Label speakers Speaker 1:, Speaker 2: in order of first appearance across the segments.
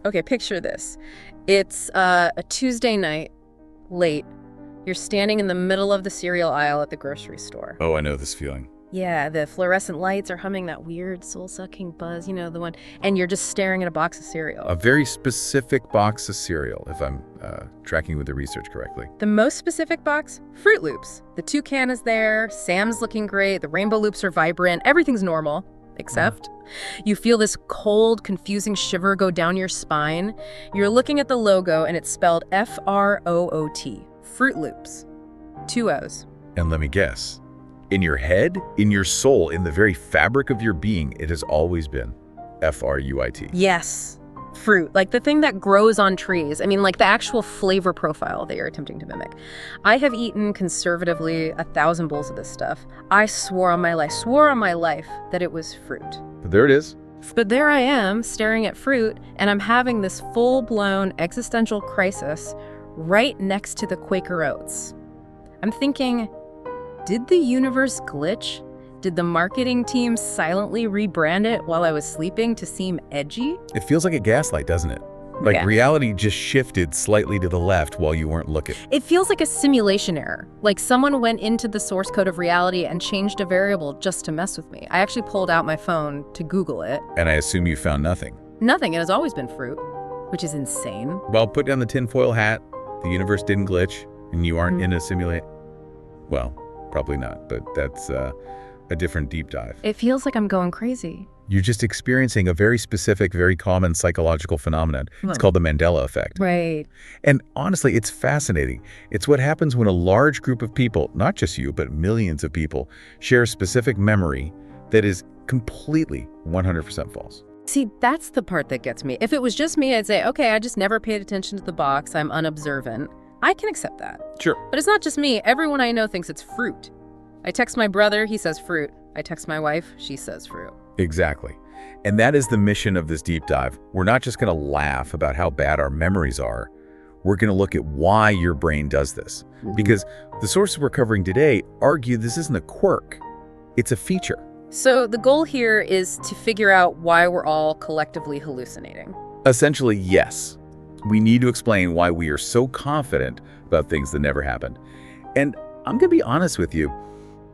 Speaker 1: Okay, picture this. It's a Tuesday night, late. You're standing in the middle of the cereal aisle at the grocery store.
Speaker 2: Oh, I know this feeling.
Speaker 1: Yeah, the fluorescent lights are humming that weird soul-sucking buzz, the one, and you're just staring at a box of cereal.
Speaker 2: A very specific box of cereal, if I'm tracking with the research correctly.
Speaker 1: The most specific box? Froot Loops. The toucan is there, Sam's looking great, the rainbow loops are vibrant, everything's normal, except you feel this cold, confusing shiver go down your spine. You're looking at the logo and it's spelled F-R-O-O-T, Froot Loops. 2 O's.
Speaker 2: And let me guess. In your head, in your soul, in the very fabric of your being, it has always been F-R-U-I-T.
Speaker 1: Yes. Fruit, like the thing that grows on trees. I mean, like the actual flavor profile that you're attempting to mimic. I have eaten conservatively 1,000 bowls of this stuff. I swore on my life that it was fruit.
Speaker 2: But there it is.
Speaker 1: But there I am, staring at fruit, and I'm having this full-blown existential crisis right next to the Quaker Oats. I'm thinking, did the universe glitch? Did the marketing team silently rebrand it while I was sleeping to seem edgy?
Speaker 2: It feels like a gaslight, doesn't it? Like
Speaker 1: Yeah.
Speaker 2: reality just shifted slightly to the left while you weren't looking.
Speaker 1: It feels like a simulation error. Like someone went into the source code of reality and changed a variable just to mess with me. I actually pulled out my phone to Google it.
Speaker 2: And I assume you found nothing.
Speaker 1: Nothing. It has always been fruit, which is insane.
Speaker 2: Well, put down the tinfoil hat. The universe didn't glitch, and you aren't in a simulate. Well, probably not, but that's a different deep dive.
Speaker 1: It feels like I'm going crazy.
Speaker 2: You're just experiencing a very specific, very common psychological phenomenon. It's called the Mandela Effect.
Speaker 1: Right.
Speaker 2: And honestly, it's fascinating. It's what happens when a large group of people, not just you, but millions of people, share a specific memory that is completely 100% false.
Speaker 1: See, that's the part that gets me. If it was just me, I'd say, okay, I just never paid attention to the box. I'm unobservant. I can accept that.
Speaker 2: Sure.
Speaker 1: But it's not just me. Everyone I know thinks it's fruit. I text my brother, he says fruit. I text my wife, she says fruit.
Speaker 2: Exactly. And that is the mission of this deep dive. We're not just going to laugh about how bad our memories are. We're going to look at why your brain does this. Because the sources we're covering today argue this isn't a quirk. It's a feature.
Speaker 1: So the goal here is to figure out why we're all collectively hallucinating.
Speaker 2: Essentially, yes. We need to explain why we are so confident about things that never happened. And I'm going to be honest with you.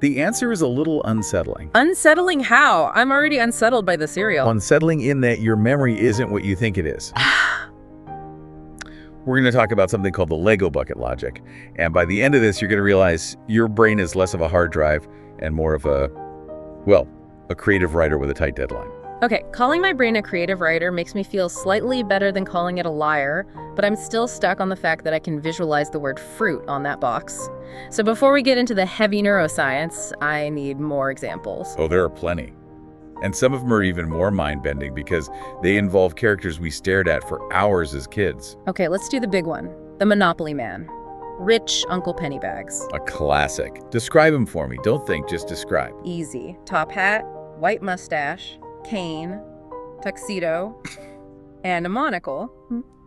Speaker 2: The answer is a little unsettling.
Speaker 1: Unsettling how? I'm already unsettled by the cereal.
Speaker 2: Unsettling in that your memory isn't what you think it is. We're going to talk about something called the Lego bucket logic. And by the end of this, you're going to realize your brain is less of a hard drive and more of a creative writer with a tight deadline.
Speaker 1: Okay, calling my brain a creative writer makes me feel slightly better than calling it a liar, but I'm still stuck on the fact that I can visualize the word fruit on that box. So before we get into the heavy neuroscience, I need more examples.
Speaker 2: Oh, there are plenty. And some of them are even more mind-bending because they involve characters we stared at for hours as kids.
Speaker 1: Okay, let's do the big one. The Monopoly Man. Rich Uncle Pennybags.
Speaker 2: A classic. Describe him for me. Don't think, just describe.
Speaker 1: Easy. Top hat, white mustache, cane, tuxedo, and a monocle.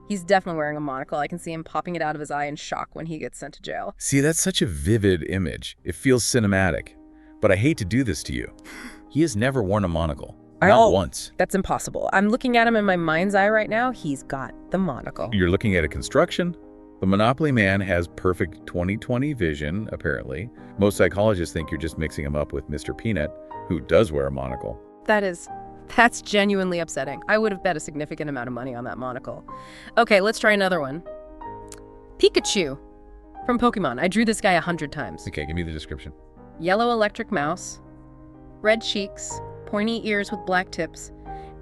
Speaker 1: He's definitely wearing a monocle. I can see him popping it out of his eye in shock when he gets sent to jail.
Speaker 2: See, that's such a vivid image. It feels cinematic. But I hate to do this to you. He has never worn a monocle. Not once.
Speaker 1: That's impossible. I'm looking at him in my mind's eye right now. He's got the monocle.
Speaker 2: You're looking at a construction. The Monopoly Man has perfect 20/20 vision, apparently. Most psychologists think you're just mixing him up with Mr. Peanut, who does wear a monocle.
Speaker 1: That's genuinely upsetting. I would have bet a significant amount of money on that monocle. Okay, let's try another one. Pikachu from Pokemon. I drew this guy 100 times.
Speaker 2: Okay, give me the description.
Speaker 1: Yellow electric mouse, red cheeks, pointy ears with black tips,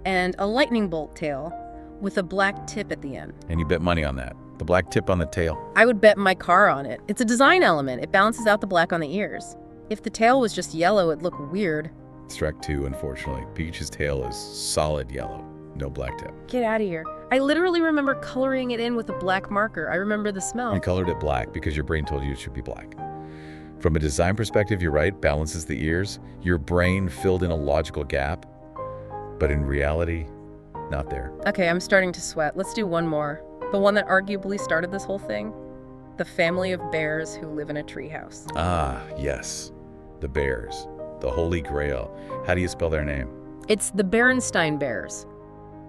Speaker 1: and a lightning bolt tail with a black tip at the end.
Speaker 2: And you bet money on that. The black tip on the tail.
Speaker 1: I would bet my car on it. It's a design element. It balances out the black on the ears. If the tail was just yellow, it'd look weird.
Speaker 2: Strike two, unfortunately. Pikachu's tail is solid yellow. No black tip.
Speaker 1: Get out of here. I literally remember coloring it in with a black marker. I remember the smell.
Speaker 2: You colored it black because your brain told you it should be black. From a design perspective, you're right, balances the ears. Your brain filled in a logical gap, but in reality, not there.
Speaker 1: Okay, I'm starting to sweat. Let's do one more. The one that arguably started this whole thing. The family of bears who live in a treehouse.
Speaker 2: Ah, yes. The bears. The Holy Grail. How do you spell their name?
Speaker 1: It's the Berenstain Bears.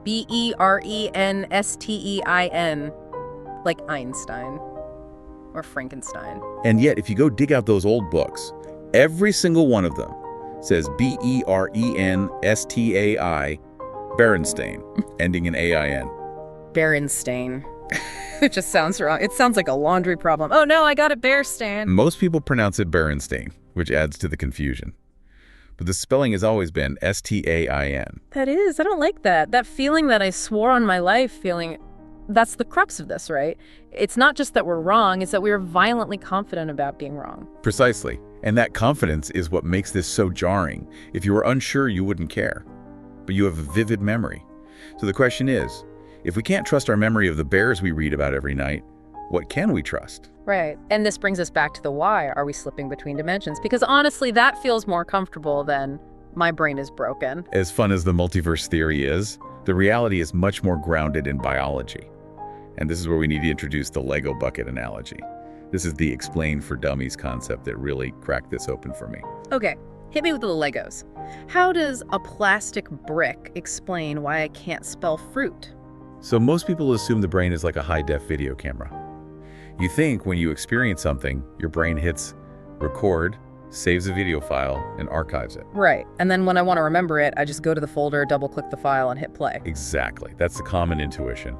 Speaker 1: Brenstein. Like Einstein. Or Frankenstein.
Speaker 2: And yet, if you go dig out those old books, every single one of them says Brenstein, Berenstain, ending in AIN.
Speaker 1: Berenstain. It just sounds wrong. It sounds like a laundry problem. Oh no, I got it, Bearstain.
Speaker 2: Most people pronounce it Berenstain, which adds to the confusion. But the spelling has always been Stain.
Speaker 1: That is, I don't like that. That feeling that I swore on my life feeling, that's the crux of this, right? It's not just that we're wrong, it's that we are violently confident about being wrong.
Speaker 2: Precisely. And that confidence is what makes this so jarring. If you were unsure, you wouldn't care. But you have a vivid memory. So the question is, if we can't trust our memory of the bears we read about every night, what can we trust?
Speaker 1: Right. And this brings us back to the why. Are we slipping between dimensions? Because honestly, that feels more comfortable than my brain is broken.
Speaker 2: As fun as the multiverse theory is, the reality is much more grounded in biology. And this is where we need to introduce the Lego bucket analogy. This is the explain for dummies concept that really cracked this open for me.
Speaker 1: Okay, hit me with the Legos. How does a plastic brick explain why I can't spell fruit?
Speaker 2: So most people assume the brain is like a high-def video camera. You think when you experience something, your brain hits record, saves a video file, and archives it.
Speaker 1: Right, and then when I want to remember it, I just go to the folder, double-click the file, and hit play.
Speaker 2: Exactly. That's the common intuition.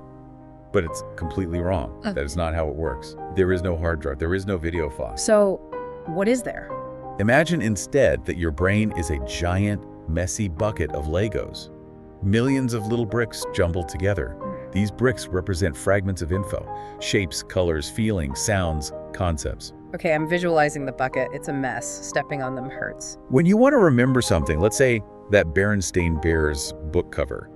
Speaker 2: But it's completely wrong. That is not how it works. There is no hard drive. There is no video file.
Speaker 1: So, what is there?
Speaker 2: Imagine instead that your brain is a giant, messy bucket of Legos. Millions of little bricks jumbled together. These bricks represent fragments of info, shapes, colors, feelings, sounds, concepts.
Speaker 1: Okay, I'm visualizing the bucket. It's a mess. Stepping on them hurts.
Speaker 2: When you want to remember something, let's say that Berenstain Bears book cover,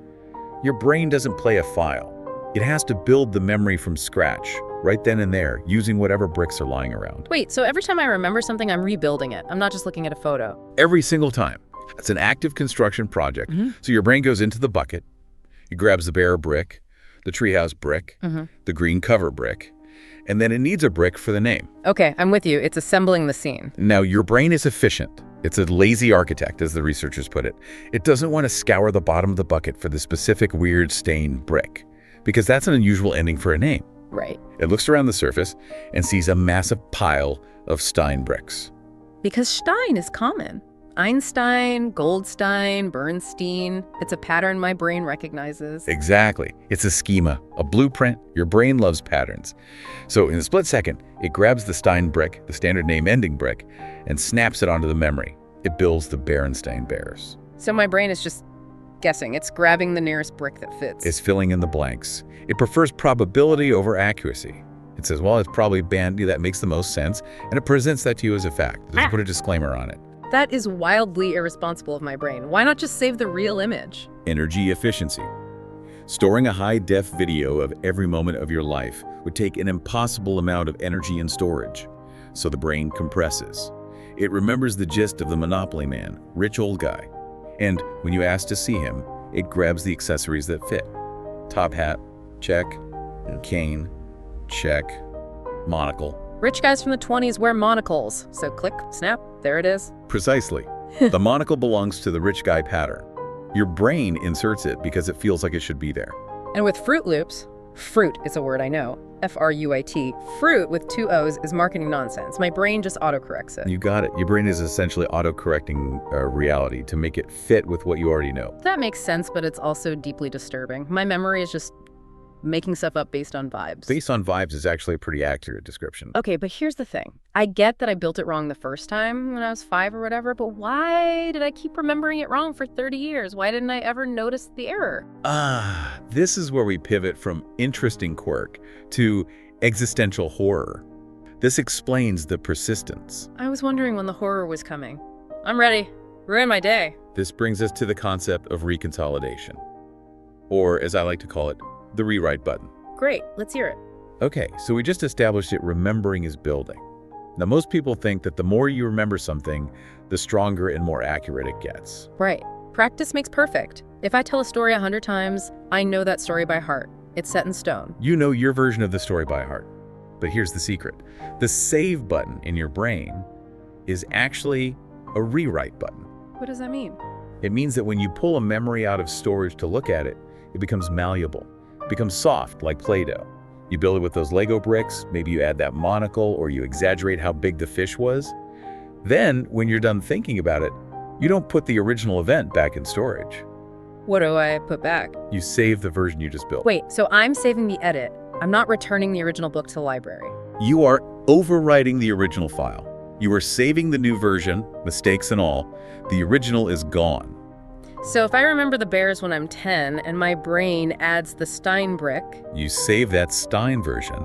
Speaker 2: your brain doesn't play a file. It has to build the memory from scratch, right then and there, using whatever bricks are lying around.
Speaker 1: Wait, so every time I remember something, I'm rebuilding it. I'm not just looking at a photo.
Speaker 2: Every single time. It's an active construction project. So your brain goes into the bucket, it grabs the bear brick, the treehouse brick, the green cover brick, and then it needs a brick for the name.
Speaker 1: Okay, I'm with you. It's assembling the scene.
Speaker 2: Now, your brain is efficient. It's a lazy architect, as the researchers put it. It doesn't want to scour the bottom of the bucket for the specific weird stained brick, because that's an unusual ending for a name.
Speaker 1: Right.
Speaker 2: It looks around the surface and sees a massive pile of Stein bricks.
Speaker 1: Because Stein is common. Einstein, Goldstein, Bernstein. It's a pattern my brain recognizes.
Speaker 2: Exactly. It's a schema, a blueprint. Your brain loves patterns. So in a split second, it grabs the Stein brick, the standard name ending brick, and snaps it onto the memory. It builds the Berenstain Bears.
Speaker 1: So my brain is just guessing. It's grabbing the nearest brick that fits.
Speaker 2: It's filling in the blanks. It prefers probability over accuracy. It says, well, it's probably bandy, that makes the most sense, and it presents that to you as a fact. It doesn't put a disclaimer on it.
Speaker 1: That is wildly irresponsible of my brain. Why not just save the real image?
Speaker 2: Energy efficiency. Storing a high-def video of every moment of your life would take an impossible amount of energy and storage. So the brain compresses. It remembers the gist of the Monopoly man, rich old guy. And when you ask to see him, it grabs the accessories that fit. Top hat, check. Cane, check. Monocle.
Speaker 1: Rich guys from the 20s wear monocles. So click, snap, there it is.
Speaker 2: Precisely. The monocle belongs to the rich guy pattern. Your brain inserts it because it feels like it should be there.
Speaker 1: And with Froot Loops, fruit is a word I know. F-R-U-I-T. Fruit with 2 O's is marketing nonsense. My brain just autocorrects it.
Speaker 2: You got it. Your brain is essentially autocorrecting reality to make it fit with what you already know.
Speaker 1: That makes sense, but it's also deeply disturbing. My memory is just making stuff up based on vibes.
Speaker 2: Based on vibes is actually a pretty accurate description.
Speaker 1: Okay, but here's the thing. I get that I built it wrong the first time when I was 5 or whatever, but why did I keep remembering it wrong for 30 years? Why didn't I ever notice the error?
Speaker 2: This is where we pivot from interesting quirk to existential horror. This explains the persistence.
Speaker 1: I was wondering when the horror was coming. I'm ready. Ruin my day.
Speaker 2: This brings us to the concept of reconsolidation, or as I like to call it, the rewrite button.
Speaker 1: Great, let's hear it.
Speaker 2: Okay, so we just established that remembering is building. Now, most people think that the more you remember something, the stronger and more accurate it gets.
Speaker 1: Right. Practice makes perfect. If I tell a story 100 times, I know that story by heart. It's set in stone.
Speaker 2: You know your version of the story by heart. But here's the secret. The save button in your brain is actually a rewrite button.
Speaker 1: What does that mean?
Speaker 2: It means that when you pull a memory out of storage to look at it, it becomes malleable. It becomes soft, like Play-Doh. You build it with those Lego bricks, maybe you add that monocle, or you exaggerate how big the fish was. Then, when you're done thinking about it, you don't put the original event back in storage.
Speaker 1: What do I put back?
Speaker 2: You save the version you just built.
Speaker 1: Wait, so I'm saving the edit. I'm not returning the original book to the library.
Speaker 2: You are overwriting the original file. You are saving the new version, mistakes and all. The original is gone.
Speaker 1: So if I remember the bears when I'm 10 and my brain adds the Stein brick...
Speaker 2: You save that Stein version.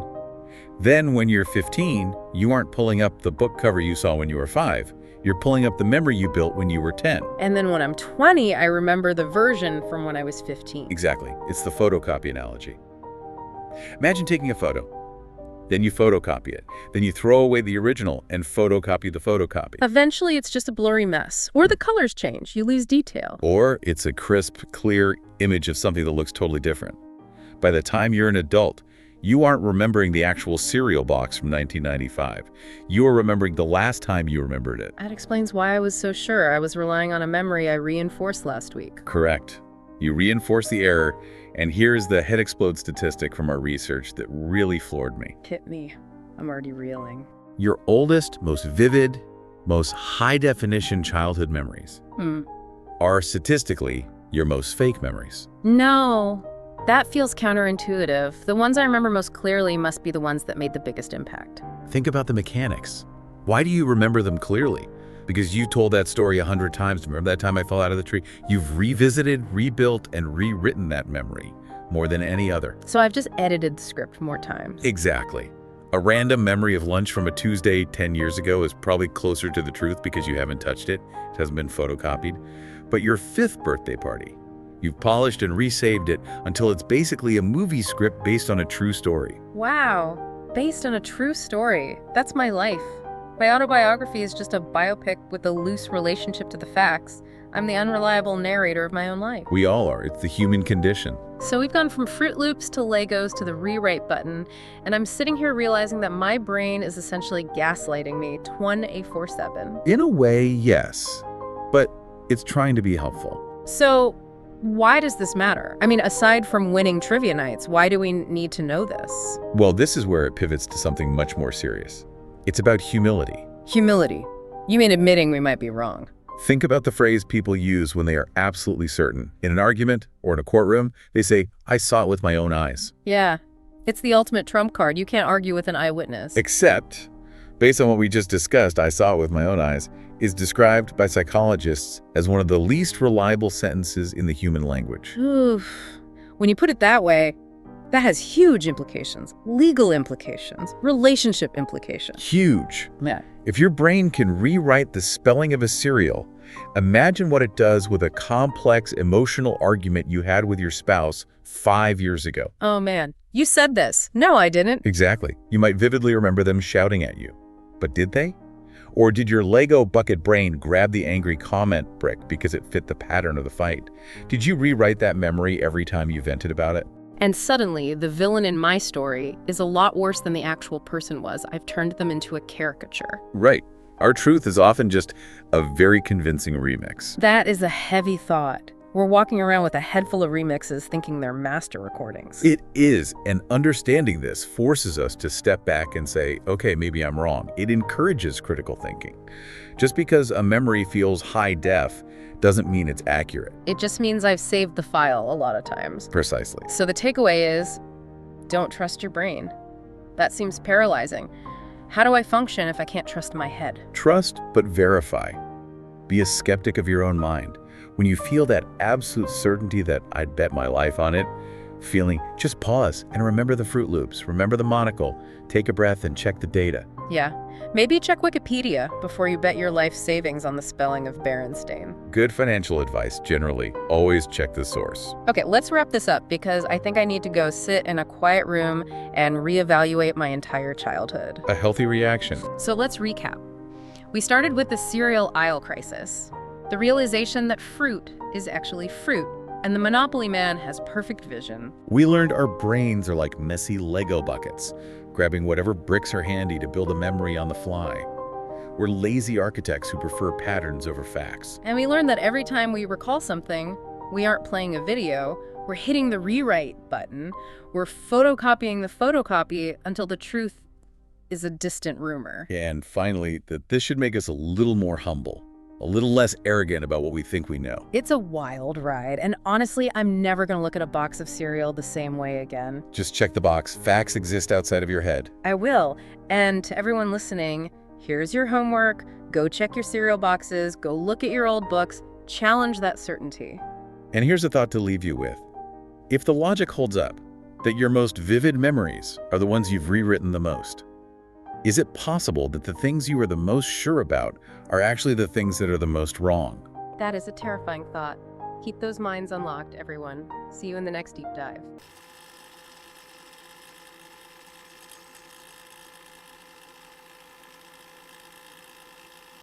Speaker 2: Then when you're 15, you aren't pulling up the book cover you saw when you were 5. You're pulling up the memory you built when you were 10.
Speaker 1: And then when I'm 20, I remember the version from when I was 15.
Speaker 2: Exactly. It's the photocopy analogy. Imagine taking a photo. Then you photocopy it. Then you throw away the original and photocopy the photocopy.
Speaker 1: Eventually, it's just a blurry mess. Or the colors change. You lose detail.
Speaker 2: Or it's a crisp, clear image of something that looks totally different. By the time you're an adult, you aren't remembering the actual cereal box from 1995. You are remembering the last time you remembered it.
Speaker 1: That explains why I was so sure. I was relying on a memory I reinforced last week.
Speaker 2: Correct. You reinforce the error, and here's the head explode statistic from our research that really floored me.
Speaker 1: Hit me. I'm already reeling.
Speaker 2: Your oldest, most vivid, most high-definition childhood memories are statistically your most fake memories.
Speaker 1: No. That feels counterintuitive. The ones I remember most clearly must be the ones that made the biggest impact.
Speaker 2: Think about the mechanics. Why do you remember them clearly? Because you told that story 100 times. Remember that time I fell out of the tree? You've revisited, rebuilt, and rewritten that memory more than any other.
Speaker 1: So I've just edited the script more times.
Speaker 2: Exactly. A random memory of lunch from a Tuesday 10 years ago is probably closer to the truth because you haven't touched it. It hasn't been photocopied. But your 5th birthday party, you've polished and resaved it until it's basically a movie script based on a true story.
Speaker 1: Wow. Based on a true story. That's my life. My autobiography is just a biopic with a loose relationship to the facts. I'm the unreliable narrator of my own life.
Speaker 2: We all are. It's the human condition.
Speaker 1: So we've gone from Froot Loops to Legos to the rewrite button, and I'm sitting here realizing that my brain is essentially gaslighting me 24/7.
Speaker 2: In a way, yes. But it's trying to be helpful.
Speaker 1: So why does this matter? I mean, aside from winning trivia nights, why do we need to know this?
Speaker 2: Well, this is where it pivots to something much more serious. It's about humility.
Speaker 1: Humility. You mean admitting we might be wrong?
Speaker 2: Think about the phrase people use when they are absolutely certain. In an argument or in a courtroom, they say, "I saw it with my own eyes."
Speaker 1: Yeah. It's the ultimate trump card. You can't argue with an eyewitness.
Speaker 2: Except, based on what we just discussed, "I saw it with my own eyes," is described by psychologists as one of the least reliable sentences in the human language.
Speaker 1: Oof. When you put it that way, that has huge implications. Legal implications. Relationship implications.
Speaker 2: Huge.
Speaker 1: Yeah.
Speaker 2: If your brain can rewrite the spelling of a cereal, imagine what it does with a complex emotional argument you had with your spouse 5 years ago.
Speaker 1: Oh man, you said this. No, I didn't.
Speaker 2: Exactly. You might vividly remember them shouting at you. But did they? Or did your Lego bucket brain grab the angry comment brick because it fit the pattern of the fight? Did you rewrite that memory every time you vented about it?
Speaker 1: And suddenly, the villain in my story is a lot worse than the actual person was. I've turned them into a caricature.
Speaker 2: Right. Our truth is often just a very convincing remix.
Speaker 1: That is a heavy thought. We're walking around with a head full of remixes thinking they're master recordings.
Speaker 2: It is, and understanding this forces us to step back and say, okay, maybe I'm wrong. It encourages critical thinking. Just because a memory feels high def doesn't mean it's accurate.
Speaker 1: It just means I've saved the file a lot of times.
Speaker 2: Precisely.
Speaker 1: So the takeaway is, don't trust your brain. That seems paralyzing. How do I function if I can't trust my head?
Speaker 2: Trust, but verify. Be a skeptic of your own mind. When you feel that absolute certainty that I'd bet my life on it, feeling, just pause and remember the Froot Loops, remember the monocle, take a breath and check the data.
Speaker 1: Yeah, maybe check Wikipedia before you bet your life savings on the spelling of Berenstain.
Speaker 2: Good financial advice, generally. Always check the source.
Speaker 1: Okay, let's wrap this up because I think I need to go sit in a quiet room and reevaluate my entire childhood.
Speaker 2: A healthy reaction.
Speaker 1: So let's recap. We started with the cereal aisle crisis, the realization that fruit is actually fruit, and the Monopoly man has perfect vision.
Speaker 2: We learned our brains are like messy Lego buckets, grabbing whatever bricks are handy to build a memory on the fly. We're lazy architects who prefer patterns over facts.
Speaker 1: And we learned that every time we recall something, we aren't playing a video, We're hitting the rewrite button. We're photocopying the photocopy until the truth is a distant rumor.
Speaker 2: And finally, that this should make us a little more humble, a little less arrogant about what we think we know.
Speaker 1: It's a wild ride, and honestly, I'm never going to look at a box of cereal the same way again.
Speaker 2: Just check the box. Facts exist outside of your head.
Speaker 1: I will. And to everyone listening, here's your homework. Go check your cereal boxes. Go look at your old books. Challenge that certainty.
Speaker 2: And here's a thought to leave you with. If the logic holds up, that your most vivid memories are the ones you've rewritten the most, is it possible that the things you are the most sure about are actually the things that are the most wrong?
Speaker 1: That is a terrifying thought. Keep those minds unlocked, everyone. See you in the next deep dive.